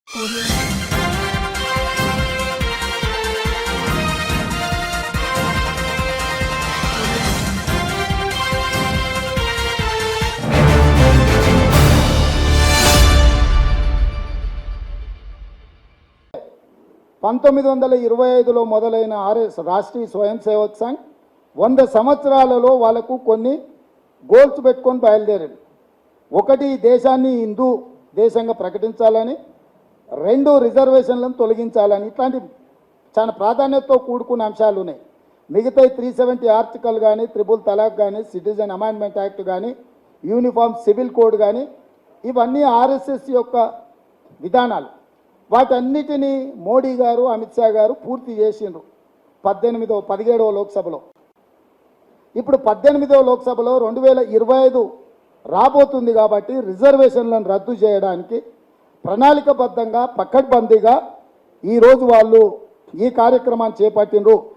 1925లో మొదలైన రాష్ట్రీయ స్వయం సేవక్ సంఘ్ 100 సంవత్సరాలలో వాళ్ళకు కొన్ని గోల్స్ పెట్టుకొని బయలుదేరారు. ఒకటి, దేశాన్ని హిందూ దేశంగా ప్రకటించాలని, 2 రిజర్వేషన్లను తొలగించాలని. ఇట్లాంటి చాలా ప్రాధాన్యతతో కూడుకున్న అంశాలు ఉన్నాయి. మిగతా 370 ఆర్టికల్ కానీ, ట్రిపుల్ తలాక్ కానీ, సిటిజన్ అమెండ్మెంట్ యాక్ట్ కానీ, యూనిఫామ్ సివిల్ కోడ్ కానీ, ఇవన్నీ ఆర్ఎస్ఎస్ యొక్క విధానాలు. వాటన్నిటినీ మోడీ గారు, అమిత్ షా గారు పూర్తి చేసిండ్రు 17వ లోక్సభలో. ఇప్పుడు 18వ లోక్సభలో 2025 రాబోతుంది కాబట్టి రిజర్వేషన్లను రద్దు చేయడానికి ప్రణాళికబద్ధంగా పకడ్బందీగా ఈరోజు వాళ్ళు ఈ కార్యక్రమాన్ని చేపట్టిండ్రు.